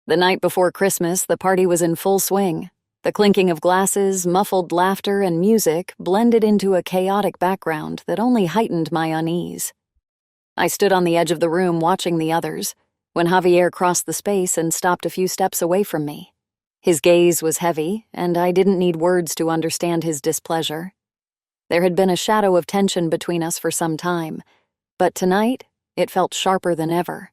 The night before Christmas, the party was in full swing. The clinking of glasses, muffled laughter, and music blended into a chaotic background that only heightened my unease. I stood on the edge of the room watching the others, when Javier crossed the space and stopped a few steps away from me. His gaze was heavy, and I didn't need words to understand his displeasure. There had been a shadow of tension between us for some time, but tonight it felt sharper than ever.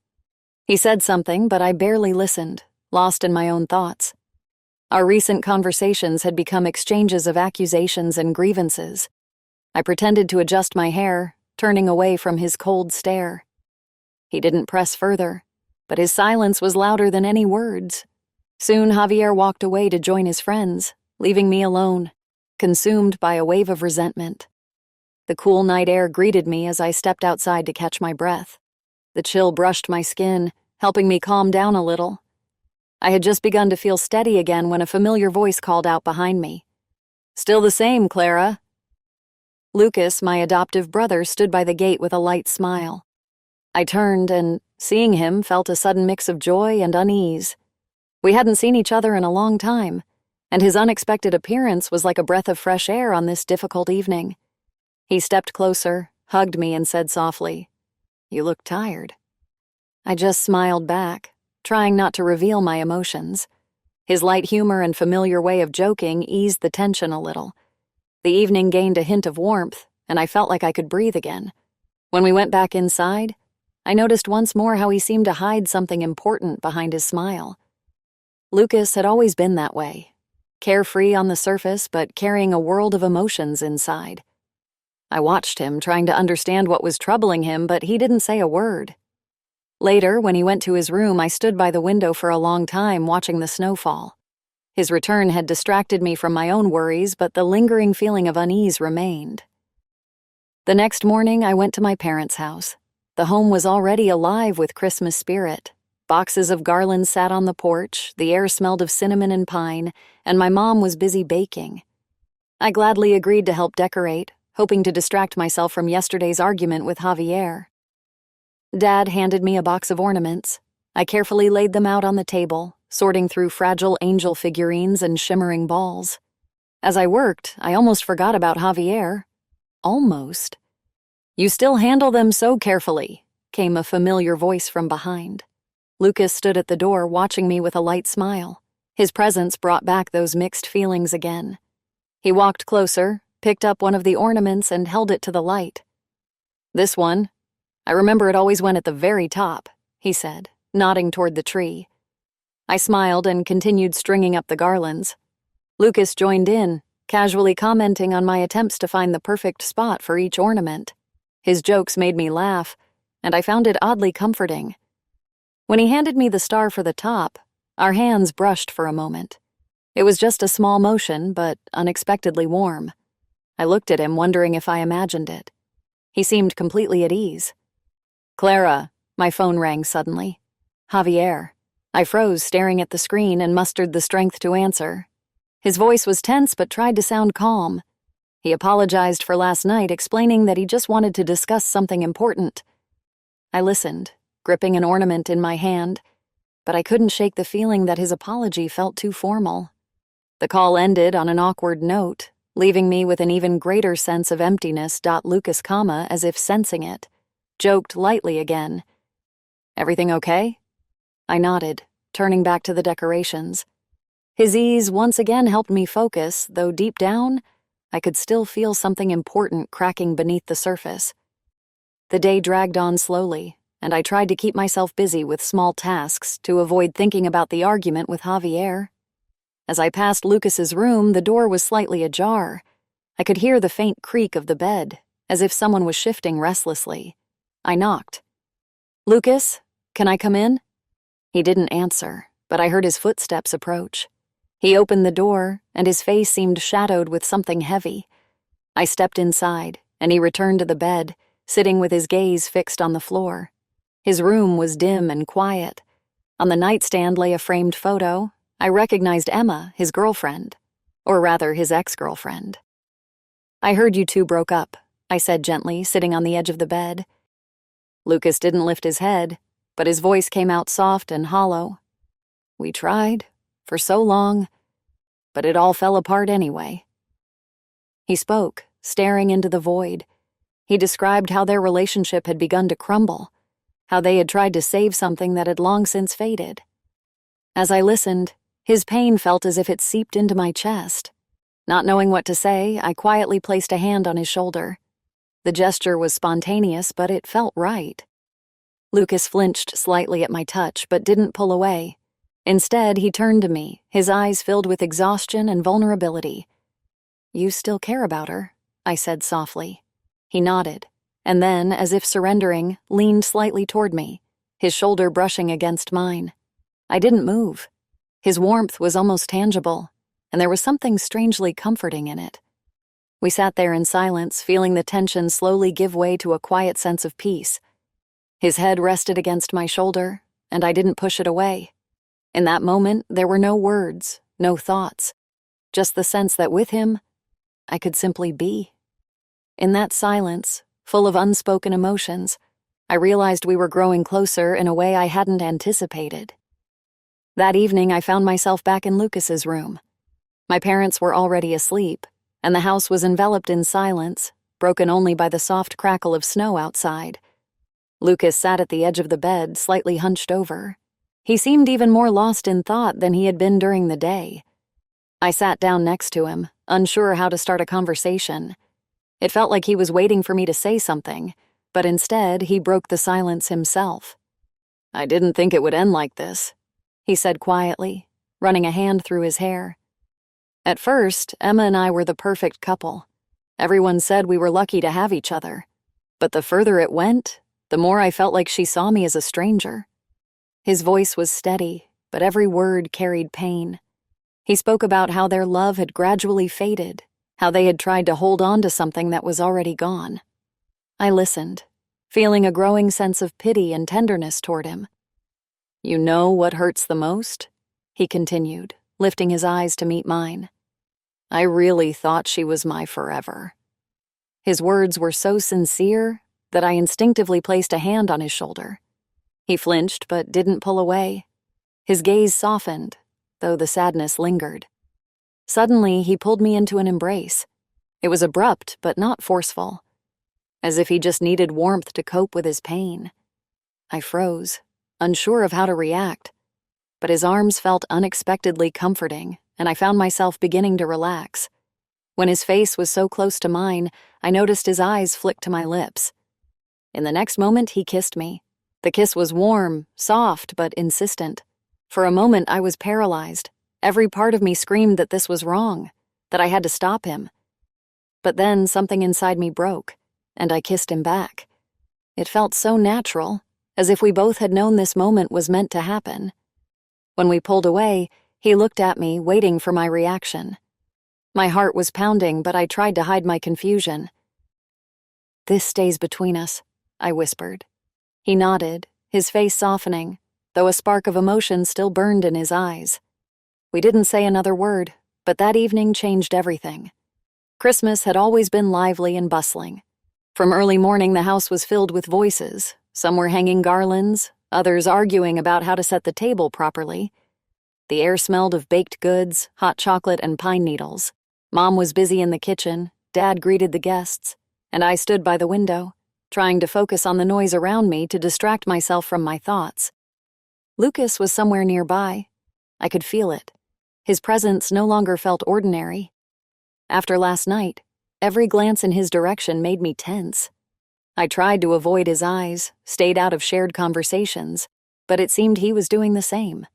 He said something, but I barely listened, lost in my own thoughts. Our recent conversations had become exchanges of accusations and grievances. I pretended to adjust my hair, turning away from his cold stare. He didn't press further, but his silence was louder than any words. Soon Javier walked away to join his friends, leaving me alone, consumed by a wave of resentment. The cool night air greeted me as I stepped outside to catch my breath. The chill brushed my skin, helping me calm down a little. I had just begun to feel steady again when a familiar voice called out behind me. "Still the same, Clara." Lucas, my adoptive brother, stood by the gate with a light smile. I turned and, seeing him, felt a sudden mix of joy and unease. We hadn't seen each other in a long time, and his unexpected appearance was like a breath of fresh air on this difficult evening. He stepped closer, hugged me, and said softly, "You look tired." I just smiled back, trying not to reveal my emotions. His light humor and familiar way of joking eased the tension a little. The evening gained a hint of warmth, and I felt like I could breathe again. When we went back inside, I noticed once more how he seemed to hide something important behind his smile. Lucas had always been that way, carefree on the surface but carrying a world of emotions inside. I watched him, trying to understand what was troubling him, but he didn't say a word. Later, when he went to his room, I stood by the window for a long time watching the snowfall. His return had distracted me from my own worries, but the lingering feeling of unease remained. The next morning, I went to my parents' house. The home was already alive with Christmas spirit. Boxes of garlands sat on the porch, the air smelled of cinnamon and pine, and my mom was busy baking. I gladly agreed to help decorate, hoping to distract myself from yesterday's argument with Javier. Dad handed me a box of ornaments. I carefully laid them out on the table, sorting through fragile angel figurines and shimmering balls. As I worked, I almost forgot about Javier. Almost. "You still handle them so carefully," came a familiar voice from behind. Lucas stood at the door, watching me with a light smile. His presence brought back those mixed feelings again. He walked closer, picked up one of the ornaments, and held it to the light. "This one. I remember it always went at the very top," he said, nodding toward the tree. I smiled and continued stringing up the garlands. Lucas joined in, casually commenting on my attempts to find the perfect spot for each ornament. His jokes made me laugh, and I found it oddly comforting. When he handed me the star for the top, our hands brushed for a moment. It was just a small motion, but unexpectedly warm. I looked at him, wondering if I imagined it. He seemed completely at ease. "Clara," my phone rang suddenly. "Javier." I froze, staring at the screen, and mustered the strength to answer. His voice was tense but tried to sound calm. He apologized for last night, explaining that he just wanted to discuss something important. I listened, gripping an ornament in my hand, but I couldn't shake the feeling that his apology felt too formal. The call ended on an awkward note, leaving me with an even greater sense of emptiness. Lucas, as if sensing it, joked lightly again. "Everything okay?" I nodded, turning back to the decorations. His ease once again helped me focus, though deep down, I could still feel something important cracking beneath the surface. The day dragged on slowly, and I tried to keep myself busy with small tasks to avoid thinking about the argument with Javier. As I passed Lucas's room, the door was slightly ajar. I could hear the faint creak of the bed, as if someone was shifting restlessly. I knocked. "Lucas, can I come in?" He didn't answer, but I heard his footsteps approach. He opened the door, and his face seemed shadowed with something heavy. I stepped inside, and he returned to the bed, sitting with his gaze fixed on the floor. His room was dim and quiet. On the nightstand lay a framed photo. I recognized Emma, his girlfriend, or rather his ex-girlfriend. "I heard you two broke up," I said gently, sitting on the edge of the bed. Lucas didn't lift his head, but his voice came out soft and hollow. We tried, for so long, but it all fell apart anyway." He spoke, staring into the void. He described how their relationship had begun to crumble, how they had tried to save something that had long since faded. As I listened, his pain felt as if it seeped into my chest. Not knowing what to say, I quietly placed a hand on his shoulder. The gesture was spontaneous, but it felt right. Lucas flinched slightly at my touch, but didn't pull away. Instead, he turned to me, his eyes filled with exhaustion and vulnerability. "You still care about her?" I said softly. He nodded, and then, as if surrendering, leaned slightly toward me, his shoulder brushing against mine. I didn't move. His warmth was almost tangible, and there was something strangely comforting in it. We sat there in silence, feeling the tension slowly give way to a quiet sense of peace. His head rested against my shoulder, and I didn't push it away. In that moment, there were no words, no thoughts, just the sense that with him, I could simply be. In that silence, full of unspoken emotions, I realized we were growing closer in a way I hadn't anticipated. That evening, I found myself back in Lucas's room. My parents were already asleep, and the house was enveloped in silence, broken only by the soft crackle of snow outside. Lucas sat at the edge of the bed, slightly hunched over. He seemed even more lost in thought than he had been during the day. I sat down next to him, unsure how to start a conversation. It felt like he was waiting for me to say something, but instead he broke the silence himself. "I didn't think it would end like this," he said quietly, running a hand through his hair. "At first, Emma and I were the perfect couple. Everyone said we were lucky to have each other. But the further it went, the more I felt like she saw me as a stranger." His voice was steady, but every word carried pain. He spoke about how their love had gradually faded, how they had tried to hold on to something that was already gone. I listened, feeling a growing sense of pity and tenderness toward him. "You know what hurts the most?" he continued, lifting his eyes to meet mine. "I really thought she was my forever." His words were so sincere that I instinctively placed a hand on his shoulder. He flinched but didn't pull away. His gaze softened, though the sadness lingered. Suddenly, he pulled me into an embrace. It was abrupt but not forceful, as if he just needed warmth to cope with his pain. I froze, unsure of how to react, but his arms felt unexpectedly comforting, and I found myself beginning to relax. When his face was so close to mine, I noticed his eyes flick to my lips. In the next moment, he kissed me. The kiss was warm, soft, but insistent. For a moment, I was paralyzed. Every part of me screamed that this was wrong, that I had to stop him. But then something inside me broke, and I kissed him back. It felt so natural, as if we both had known this moment was meant to happen. When we pulled away, he looked at me, waiting for my reaction. My heart was pounding, but I tried to hide my confusion. "This stays between us," I whispered. He nodded, his face softening, though a spark of emotion still burned in his eyes. We didn't say another word, but that evening changed everything. Christmas had always been lively and bustling. From early morning, the house was filled with voices. Some were hanging garlands, others arguing about how to set the table properly. The air smelled of baked goods, hot chocolate, and pine needles. Mom was busy in the kitchen, Dad greeted the guests, and I stood by the window, trying to focus on the noise around me to distract myself from my thoughts. Lucas was somewhere nearby. I could feel it. His presence no longer felt ordinary. After last night, every glance in his direction made me tense. I tried to avoid his eyes, stayed out of shared conversations, but it seemed he was doing the same.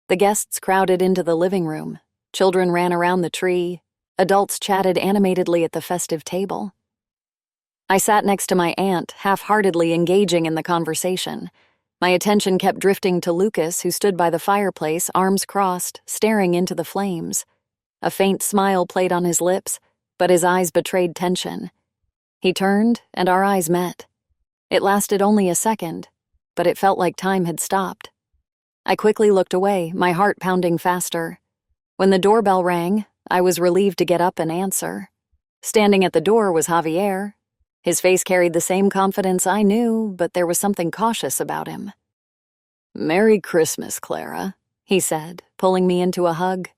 The guests crowded into the living room. Children ran around the tree. Adults chatted animatedly at the festive table. I sat next to my aunt, half-heartedly engaging in the conversation. My attention kept drifting to Lucas, who stood by the fireplace, arms crossed, staring into the flames. A faint smile played on his lips, but his eyes betrayed tension. He turned, and our eyes met. It lasted only a second, but it felt like time had stopped. I quickly looked away, my heart pounding faster. When the doorbell rang, I was relieved to get up and answer. Standing at the door was Javier. His face carried the same confidence I knew, but there was something cautious about him. "Merry Christmas, Clara," he said, pulling me into a hug.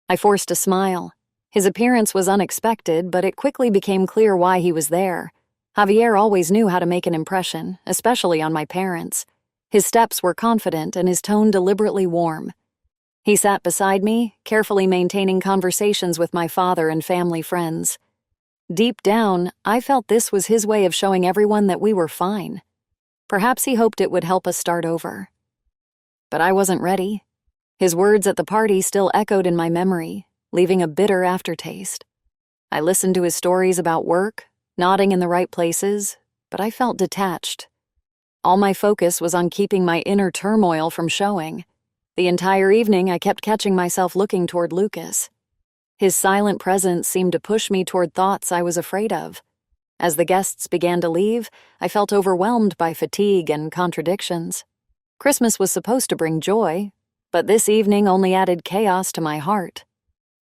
I forced a smile. His appearance was unexpected, but it quickly became clear why he was there. Javier always knew how to make an impression, especially on my parents. His steps were confident and his tone deliberately warm. He sat beside me, carefully maintaining conversations with my father and family friends. Deep down, I felt this was his way of showing everyone that we were fine. Perhaps he hoped it would help us start over. But I wasn't ready. His words at the party still echoed in my memory, leaving a bitter aftertaste. I listened to his stories about work, nodding in the right places, but I felt detached. All my focus was on keeping my inner turmoil from showing. The entire evening, I kept catching myself looking toward Lucas. His silent presence seemed to push me toward thoughts I was afraid of. As the guests began to leave, I felt overwhelmed by fatigue and contradictions. Christmas was supposed to bring joy, but this evening only added chaos to my heart.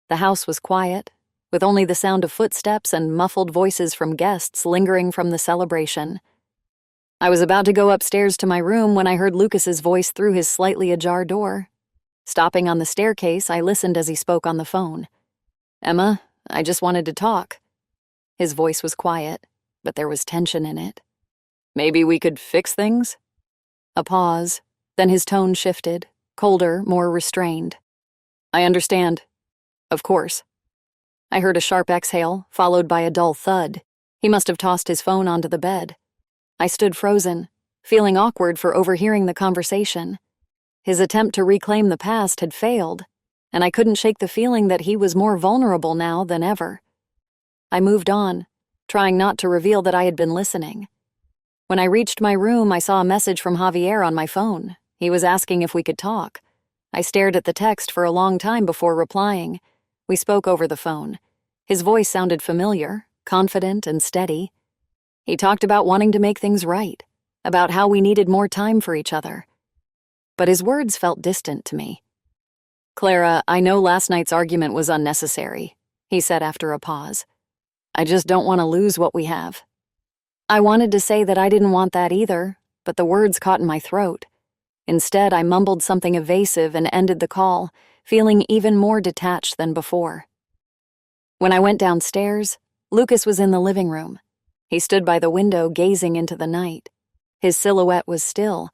The house was quiet, with only the sound of footsteps and muffled voices from guests lingering from the celebration. I was about to go upstairs to my room when I heard Lucas's voice through his slightly ajar door. Stopping on the staircase, I listened as he spoke on the phone. "Emma, I just wanted to talk." His voice was quiet, but there was tension in it. "Maybe we could fix things?" A pause, then his tone shifted, colder, more restrained. "I understand. Of course." I heard a sharp exhale, followed by a dull thud. He must have tossed his phone onto the bed. I stood frozen, feeling awkward for overhearing the conversation. His attempt to reclaim the past had failed, and I couldn't shake the feeling that he was more vulnerable now than ever. I moved on, trying not to reveal that I had been listening. When I reached my room, I saw a message from Javier on my phone. He was asking if we could talk. I stared at the text for a long time before replying. We spoke over the phone. His voice sounded familiar, confident and steady. He talked about wanting to make things right, about how we needed more time for each other. But his words felt distant to me. "Clara, I know last night's argument was unnecessary," he said after a pause. "I just don't want to lose what we have." I wanted to say that I didn't want that either, but the words caught in my throat. Instead, I mumbled something evasive and ended the call, feeling even more detached than before. When I went downstairs, Lucas was in the living room. He stood by the window gazing into the night. His silhouette was still,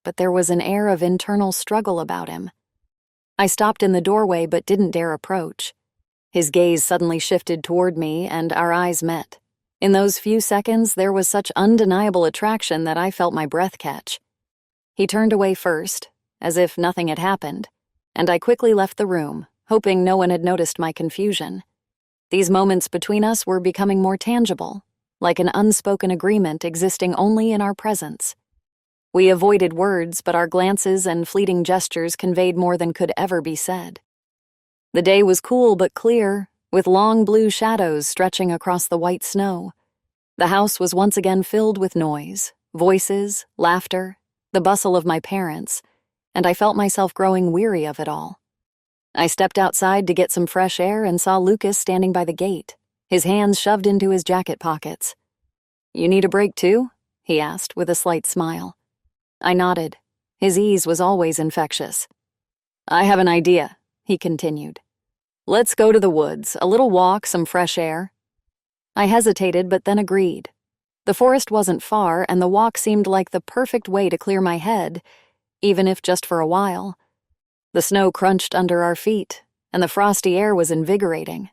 but there was an air of internal struggle about him. I stopped in the doorway but didn't dare approach. His gaze suddenly shifted toward me and our eyes met. In those few seconds, there was such undeniable attraction that I felt my breath catch. He turned away first, as if nothing had happened, and I quickly left the room, hoping no one had noticed my confusion. These moments between us were becoming more tangible, like an unspoken agreement existing only in our presence. We avoided words, but our glances and fleeting gestures conveyed more than could ever be said. The day was cool but clear, with long blue shadows stretching across the white snow. The house was once again filled with noise, voices, laughter, the bustle of my parents, and I felt myself growing weary of it all. I stepped outside to get some fresh air and saw Lucas standing by the gate, his hands shoved into his jacket pockets. "You need a break too?" he asked with a slight smile. I nodded. His ease was always infectious. "I have an idea," he continued. "Let's go to the woods, a little walk, some fresh air." I hesitated but then agreed. The forest wasn't far, and the walk seemed like the perfect way to clear my head, even if just for a while. The snow crunched under our feet, and the frosty air was invigorating.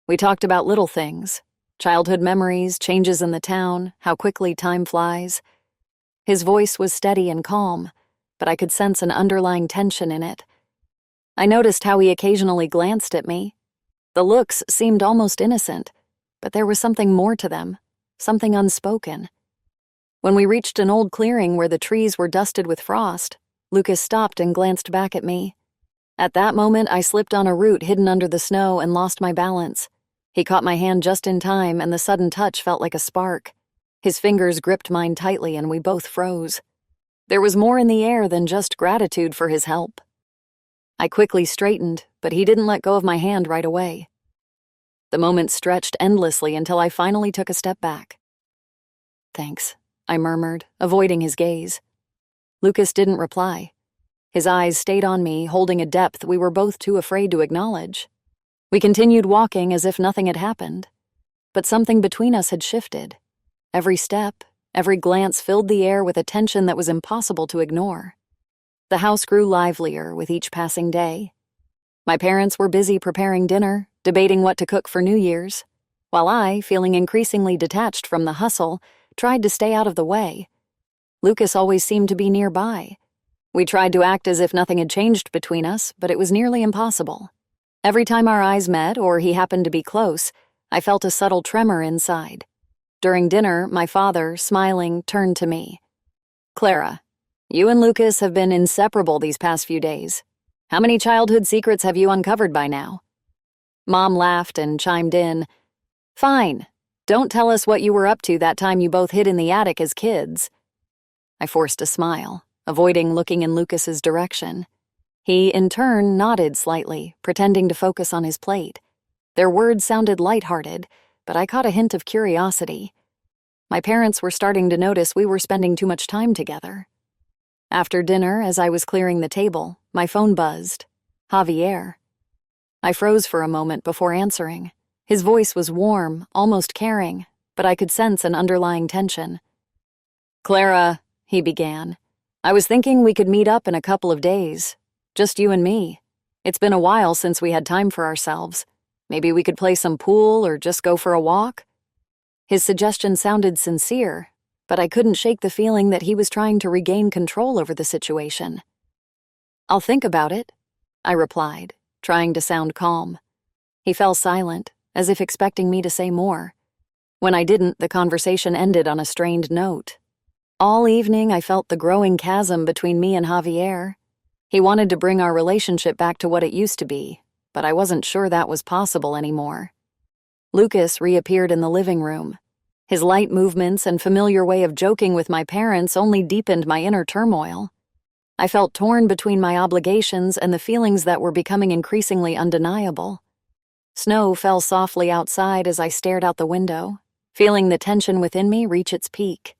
We talked about little things, childhood memories, changes in the town, how quickly time flies. His voice was steady and calm, but I could sense an underlying tension in it. I noticed how he occasionally glanced at me. The looks seemed almost innocent, but there was something more to them, something unspoken. When we reached an old clearing where the trees were dusted with frost, Lucas stopped and glanced back at me. At that moment, I slipped on a root hidden under the snow and lost my balance. He caught my hand just in time, and the sudden touch felt like a spark. His fingers gripped mine tightly, and we both froze. There was more in the air than just gratitude for his help. I quickly straightened, but he didn't let go of my hand right away. The moment stretched endlessly until I finally took a step back. "Thanks," I murmured, avoiding his gaze. Lucas didn't reply. His eyes stayed on me, holding a depth we were both too afraid to acknowledge. We continued walking as if nothing had happened. But something between us had shifted. Every step, every glance filled the air with a tension that was impossible to ignore. The house grew livelier with each passing day. My parents were busy preparing dinner, debating what to cook for New Year's, while I, feeling increasingly detached from the hustle, tried to stay out of the way. Lucas always seemed to be nearby. We tried to act as if nothing had changed between us, but it was nearly impossible. Every time our eyes met or he happened to be close, I felt a subtle tremor inside. During dinner, my father, smiling, turned to me. "Clara, you and Lucas have been inseparable these past few days. How many childhood secrets have you uncovered by now?" Mom laughed and chimed in, "Fine. Don't tell us what you were up to that time you both hid in the attic as kids." I forced a smile, avoiding looking in Lucas's direction. He, in turn, nodded slightly, pretending to focus on his plate. Their words sounded lighthearted, but I caught a hint of curiosity. My parents were starting to notice we were spending too much time together. After dinner, as I was clearing the table, my phone buzzed. Javier. I froze for a moment before answering. His voice was warm, almost caring, but I could sense an underlying tension. "Clara," he began, "I was thinking we could meet up in a couple of days. Just you and me. It's been a while since we had time for ourselves. Maybe we could play some pool or just go for a walk?" His suggestion sounded sincere, but I couldn't shake the feeling that he was trying to regain control over the situation. "I'll think about it," I replied, trying to sound calm. He fell silent, as if expecting me to say more. When I didn't, the conversation ended on a strained note. All evening, I felt the growing chasm between me and Javier. He wanted to bring our relationship back to what it used to be, but I wasn't sure that was possible anymore. Lucas reappeared in the living room. His light movements and familiar way of joking with my parents only deepened my inner turmoil. I felt torn between my obligations and the feelings that were becoming increasingly undeniable. Snow fell softly outside as I stared out the window, feeling the tension within me reach its peak.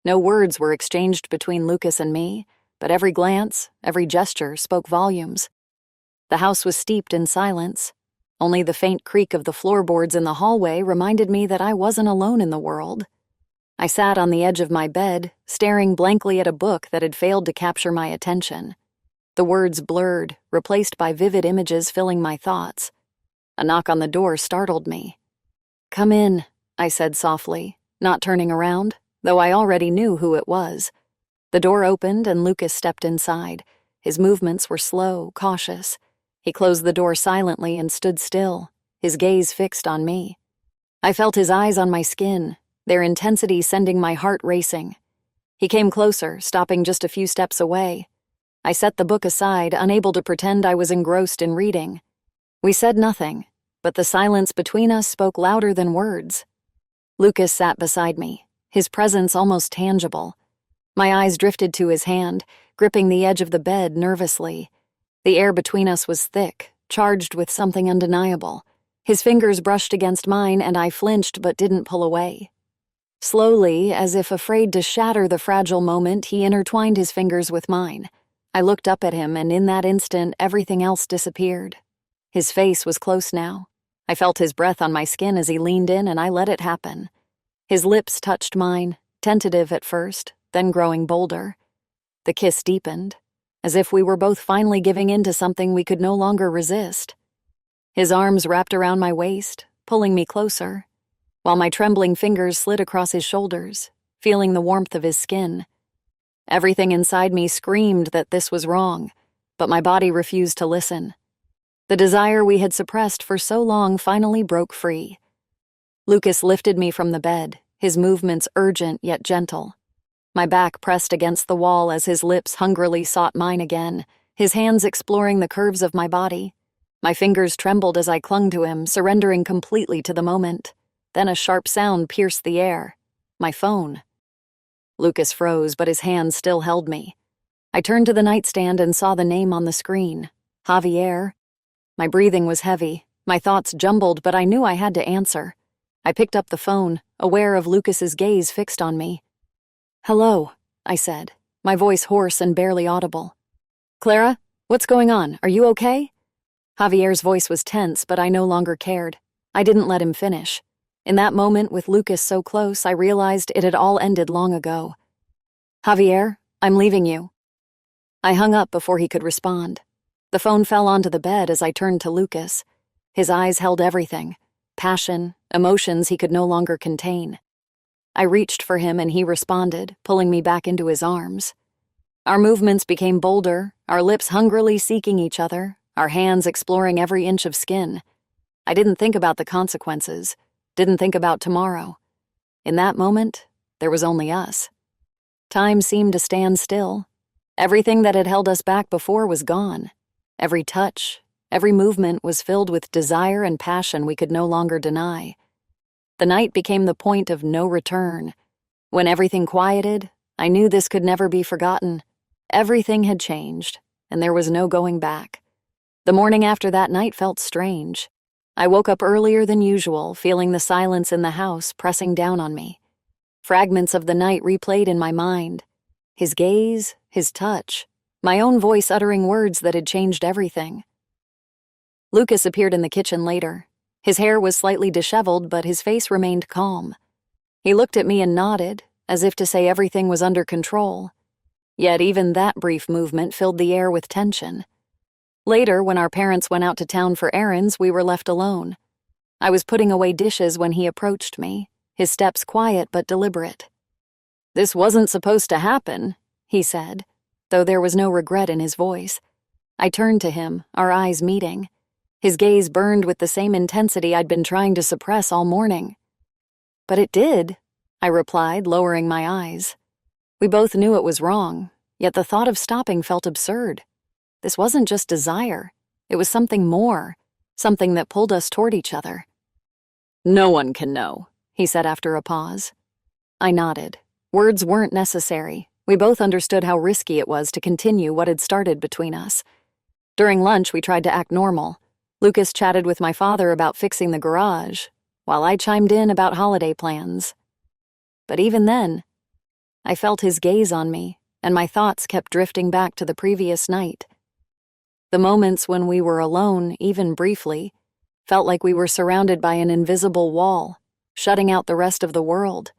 No words were exchanged between Lucas and me, but every glance, every gesture spoke volumes. The house was steeped in silence. Only the faint creak of the floorboards in the hallway reminded me that I wasn't alone in the world. I sat on the edge of my bed, staring blankly at a book that had failed to capture my attention. The words blurred, replaced by vivid images filling my thoughts. A knock on the door startled me. "Come in," I said softly, not turning around, though I already knew who it was. The door opened and Lucas stepped inside. His movements were slow, cautious. He closed the door silently and stood still, his gaze fixed on me. I felt his eyes on my skin, their intensity sending my heart racing. He came closer, stopping just a few steps away. I set the book aside, unable to pretend I was engrossed in reading. We said nothing, but the silence between us spoke louder than words. Lucas sat beside me, his presence almost tangible. My eyes drifted to his hand, gripping the edge of the bed nervously. The air between us was thick, charged with something undeniable. His fingers brushed against mine and I flinched but didn't pull away. Slowly, as if afraid to shatter the fragile moment, he intertwined his fingers with mine. I looked up at him and in that instant, everything else disappeared. His face was close now. I felt his breath on my skin as he leaned in and I let it happen. His lips touched mine, tentative at first, then growing bolder. The kiss deepened, as if we were both finally giving in to something we could no longer resist. His arms wrapped around my waist, pulling me closer, while my trembling fingers slid across his shoulders, feeling the warmth of his skin. Everything inside me screamed that this was wrong, but my body refused to listen. The desire we had suppressed for so long finally broke free. Lucas lifted me from the bed, his movements urgent yet gentle. My back pressed against the wall as his lips hungrily sought mine again, his hands exploring the curves of my body. My fingers trembled as I clung to him, surrendering completely to the moment. Then a sharp sound pierced the air. My phone. Lucas froze, but his hand still held me. I turned to the nightstand and saw the name on the screen. Javier. My breathing was heavy, my thoughts jumbled, but I knew I had to answer. I picked up the phone, aware of Lucas's gaze fixed on me. "Hello," I said, my voice hoarse and barely audible. Clara, what's going on? Are you okay? Javier's voice was tense, but I no longer cared. I didn't let him finish. In that moment, with Lucas so close, I realized it had all ended long ago. Javier, I'm leaving you. I hung up before he could respond. The phone fell onto the bed as I turned to Lucas. His eyes held everything: passion, emotions he could no longer contain. I reached for him and he responded, pulling me back into his arms. Our movements became bolder, our lips hungrily seeking each other, our hands exploring every inch of skin. I didn't think about the consequences, didn't think about tomorrow. In that moment, there was only us. Time seemed to stand still. Everything that had held us back before was gone. Every touch, every movement was filled with desire and passion we could no longer deny. The night became the point of no return. When everything quieted, I knew this could never be forgotten. Everything had changed, and there was no going back. The morning after that night felt strange. I woke up earlier than usual, feeling the silence in the house pressing down on me. Fragments of the night replayed in my mind. His gaze, his touch, my own voice uttering words that had changed everything. Lucas appeared in the kitchen later. His hair was slightly disheveled, but his face remained calm. He looked at me and nodded, as if to say everything was under control. Yet even that brief movement filled the air with tension. Later, when our parents went out to town for errands, we were left alone. I was putting away dishes when he approached me, his steps quiet but deliberate. "This wasn't supposed to happen," he said, though there was no regret in his voice. I turned to him, our eyes meeting. His gaze burned with the same intensity I'd been trying to suppress all morning. "But it did," I replied, lowering my eyes. We both knew it was wrong, yet the thought of stopping felt absurd. This wasn't just desire. It was something more, something that pulled us toward each other. "No one can know," he said after a pause. I nodded. Words weren't necessary. We both understood how risky it was to continue what had started between us. During lunch, we tried to act normal. Lucas chatted with my father about fixing the garage, while I chimed in about holiday plans. But even then, I felt his gaze on me, and my thoughts kept drifting back to the previous night. The moments when we were alone, even briefly, felt like we were surrounded by an invisible wall, shutting out the rest of the world.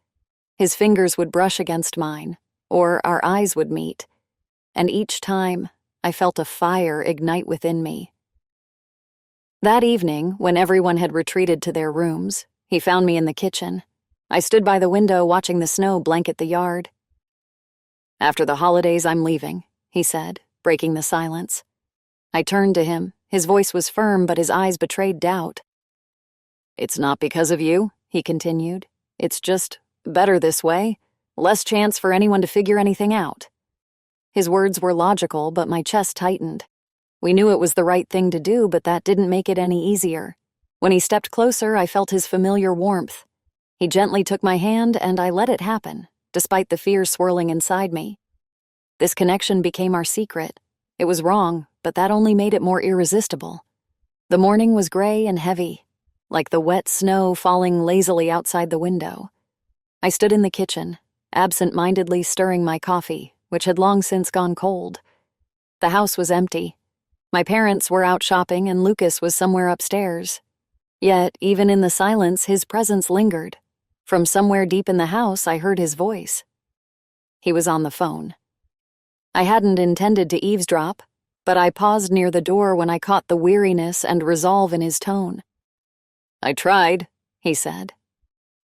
His fingers would brush against mine, or our eyes would meet, and each time I felt a fire ignite within me. That evening, when everyone had retreated to their rooms, he found me in the kitchen. I stood by the window watching the snow blanket the yard. "After the holidays, I'm leaving," he said, breaking the silence. I turned to him. His voice was firm, but his eyes betrayed doubt. "It's not because of you," he continued. "It's just better this way. Less chance for anyone to figure anything out." His words were logical, but my chest tightened. We knew it was the right thing to do, but that didn't make it any easier. When he stepped closer, I felt his familiar warmth. He gently took my hand, and I let it happen, despite the fear swirling inside me. This connection became our secret. It was wrong, but that only made it more irresistible. The morning was gray and heavy, like the wet snow falling lazily outside the window. I stood in the kitchen, absent-mindedly stirring my coffee, which had long since gone cold. The house was empty. My parents were out shopping and Lucas was somewhere upstairs. Yet, even in the silence, his presence lingered. From somewhere deep in the house, I heard his voice. He was on the phone. I hadn't intended to eavesdrop, but I paused near the door when I caught the weariness and resolve in his tone. "I tried," he said.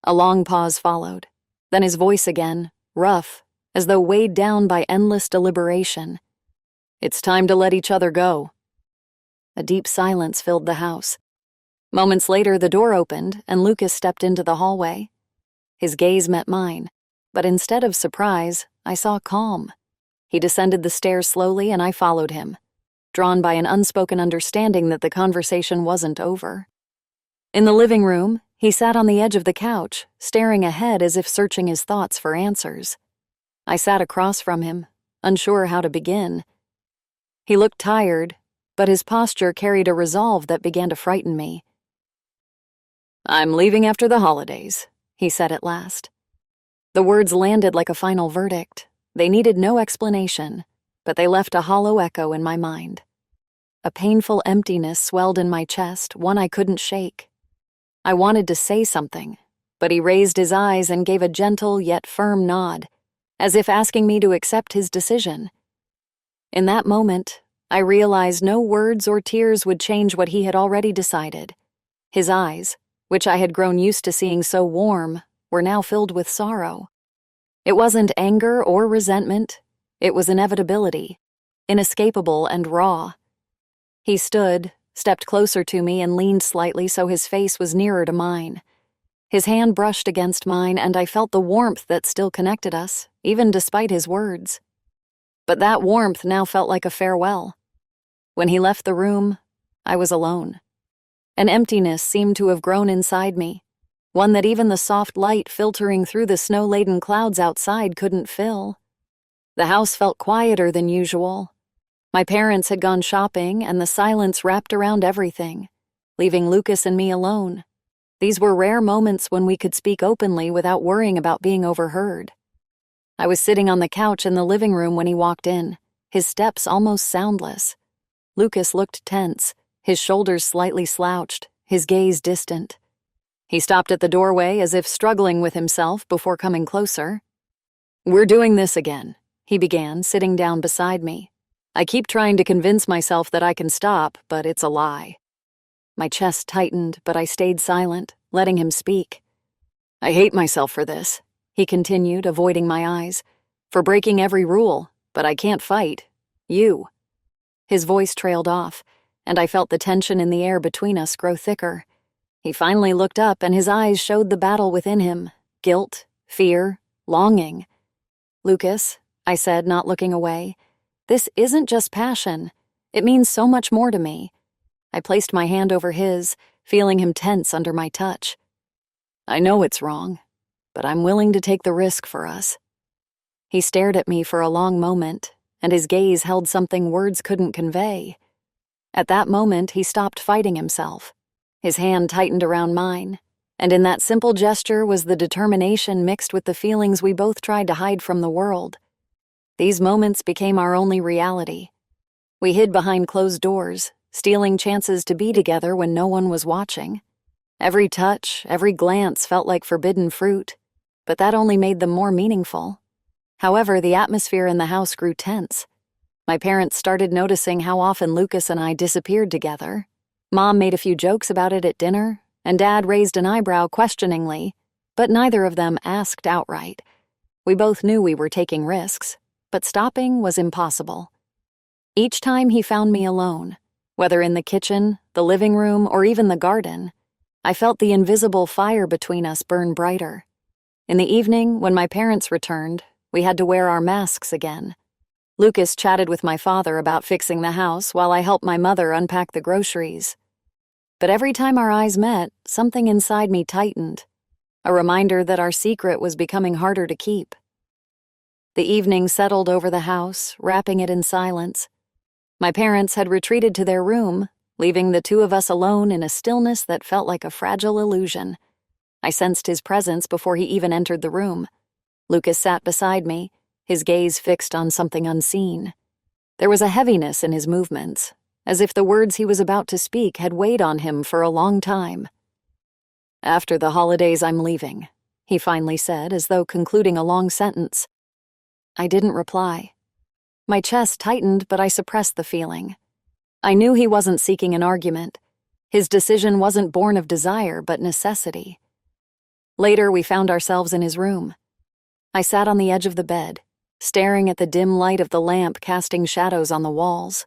A long pause followed. Then his voice again, rough, as though weighed down by endless deliberation. "It's time to let each other go." A deep silence filled the house. Moments later, the door opened, and Lucas stepped into the hallway. His gaze met mine, but instead of surprise, I saw calm. He descended the stairs slowly, and I followed him, drawn by an unspoken understanding that the conversation wasn't over. In the living room, he sat on the edge of the couch, staring ahead as if searching his thoughts for answers. I sat across from him, unsure how to begin. He looked tired, but his posture carried a resolve that began to frighten me. "I'm leaving after the holidays," he said at last. The words landed like a final verdict. They needed no explanation. but they left a hollow echo in my mind. A painful emptiness swelled in my chest, one I couldn't shake. I wanted to say something, but he raised his eyes and gave a gentle yet firm nod, as if asking me to accept his decision. In that moment, I realized no words or tears would change what he had already decided. His eyes, which I had grown used to seeing so warm, were now filled with sorrow. It wasn't anger or resentment, it was inevitability, inescapable and raw. He stood, stepped closer to me, and leaned slightly so his face was nearer to mine. His hand brushed against mine, and I felt the warmth that still connected us, even despite his words. But that warmth now felt like a farewell. When he left the room, I was alone. An emptiness seemed to have grown inside me, one that even the soft light filtering through the snow-laden clouds outside couldn't fill. The house felt quieter than usual. My parents had gone shopping, and the silence wrapped around everything, leaving Lucas and me alone. These were rare moments when we could speak openly without worrying about being overheard. I was sitting on the couch in the living room when he walked in, his steps almost soundless. Lucas looked tense, his shoulders slightly slouched, his gaze distant. He stopped at the doorway as if struggling with himself before coming closer. "We're doing this again," he began, sitting down beside me. "I keep trying to convince myself that I can stop, but it's a lie." My chest tightened, but I stayed silent, letting him speak. "I hate myself for this," he continued, avoiding my eyes, "for breaking every rule, but I can't fight. You." His voice trailed off, and I felt the tension in the air between us grow thicker. He finally looked up, and his eyes showed the battle within him: guilt, fear, longing. "Lucas," I said, not looking away, "this isn't just passion. It means so much more to me." I placed my hand over his, feeling him tense under my touch. "I know it's wrong, but I'm willing to take the risk for us." He stared at me for a long moment, and his gaze held something words couldn't convey. At that moment, he stopped fighting himself. His hand tightened around mine, and in that simple gesture was the determination mixed with the feelings we both tried to hide from the world. These moments became our only reality. We hid behind closed doors, stealing chances to be together when no one was watching. Every touch, every glance felt like forbidden fruit, but that only made them more meaningful. However, the atmosphere in the house grew tense. My parents started noticing how often Lucas and I disappeared together. Mom made a few jokes about it at dinner, and Dad raised an eyebrow questioningly, but neither of them asked outright. We both knew we were taking risks, but stopping was impossible. Each time he found me alone, whether in the kitchen, the living room, or even the garden, I felt the invisible fire between us burn brighter. In the evening, when my parents returned, we had to wear our masks again. Lucas chatted with my father about fixing the house while I helped my mother unpack the groceries. But every time our eyes met, something inside me tightened, a reminder that our secret was becoming harder to keep. The evening settled over the house, wrapping it in silence. My parents had retreated to their room, leaving the two of us alone in a stillness that felt like a fragile illusion. I sensed his presence before he even entered the room. Lucas sat beside me, his gaze fixed on something unseen. There was a heaviness in his movements, as if the words he was about to speak had weighed on him for a long time. "After the holidays, I'm leaving," he finally said, as though concluding a long sentence. I didn't reply. My chest tightened, but I suppressed the feeling. I knew he wasn't seeking an argument. His decision wasn't born of desire, but necessity. Later, we found ourselves in his room. I sat on the edge of the bed, staring at the dim light of the lamp casting shadows on the walls.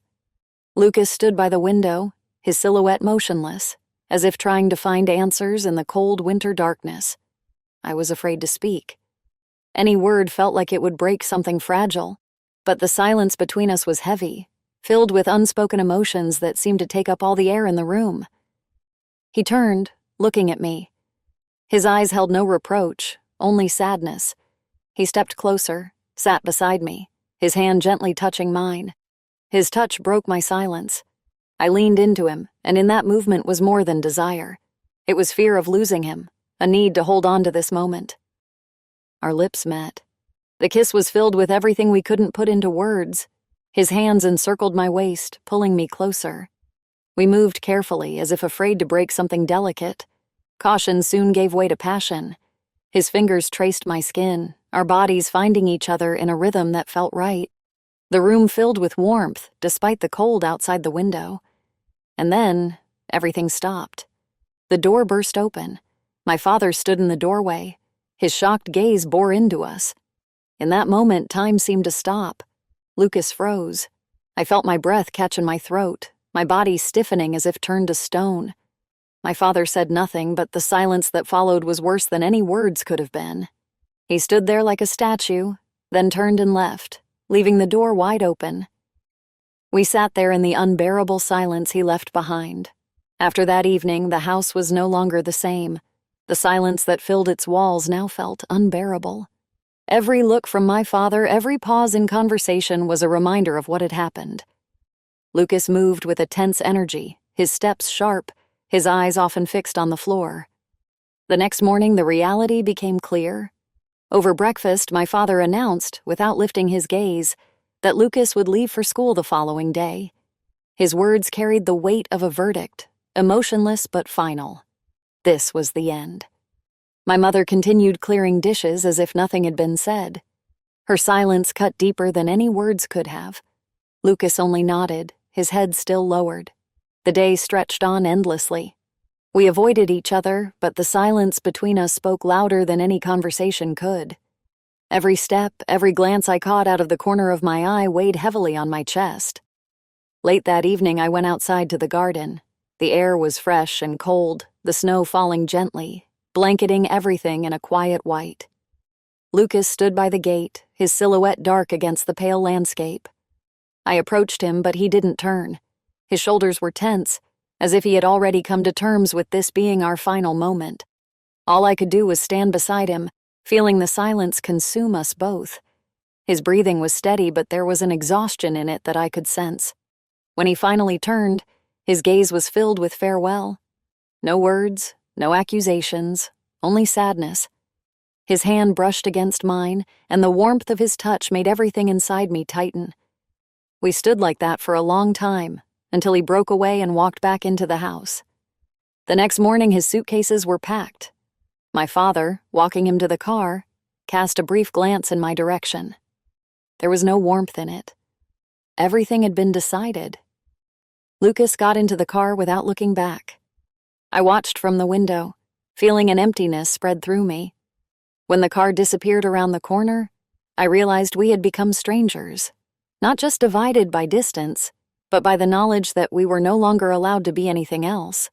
Lucas stood by the window, his silhouette motionless, as if trying to find answers in the cold winter darkness. I was afraid to speak. Any word felt like it would break something fragile, but the silence between us was heavy, filled with unspoken emotions that seemed to take up all the air in the room. He turned, looking at me. His eyes held no reproach, only sadness. He stepped closer, sat beside me, his hand gently touching mine. His touch broke my silence. I leaned into him, and in that movement was more than desire. It was fear of losing him, a need to hold on to this moment. Our lips met. The kiss was filled with everything we couldn't put into words. His hands encircled my waist, pulling me closer. We moved carefully, as if afraid to break something delicate. Caution soon gave way to passion. His fingers traced my skin, our bodies finding each other in a rhythm that felt right. The room filled with warmth, despite the cold outside the window. And then, everything stopped. The door burst open. My father stood in the doorway. His shocked gaze bore into us. In that moment, time seemed to stop. Lucas froze. I felt my breath catch in my throat, my body stiffening as if turned to stone. My father said nothing, but the silence that followed was worse than any words could have been. He stood there like a statue, then turned and left, leaving the door wide open. We sat there in the unbearable silence he left behind. After that evening, the house was no longer the same. The silence that filled its walls now felt unbearable. Every look from my father, every pause in conversation was a reminder of what had happened. Lucas moved with a tense energy, his steps sharp, his eyes often fixed on the floor. The next morning, the reality became clear. Over breakfast, my father announced, without lifting his gaze, that Lucas would leave for school the following day. His words carried the weight of a verdict, emotionless but final. This was the end. My mother continued clearing dishes as if nothing had been said. Her silence cut deeper than any words could have. Lucas only nodded, his head still lowered. The day stretched on endlessly. We avoided each other, but the silence between us spoke louder than any conversation could. Every step, every glance I caught out of the corner of my eye weighed heavily on my chest. Late that evening, I went outside to the garden. The air was fresh and cold, the snow falling gently, blanketing everything in a quiet white. Lucas stood by the gate, his silhouette dark against the pale landscape. I approached him, but he didn't turn. His shoulders were tense, as if he had already come to terms with this being our final moment. All I could do was stand beside him, feeling the silence consume us both. His breathing was steady, but there was an exhaustion in it that I could sense. When he finally turned, his gaze was filled with farewell. No words, no accusations, only sadness. His hand brushed against mine, and the warmth of his touch made everything inside me tighten. We stood like that for a long time, until he broke away and walked back into the house. The next morning, his suitcases were packed. My father, walking him to the car, cast a brief glance in my direction. There was no warmth in it. Everything had been decided. Lucas got into the car without looking back. I watched from the window, feeling an emptiness spread through me. When the car disappeared around the corner, I realized we had become strangers, not just divided by distance, but by the knowledge that we were no longer allowed to be anything else.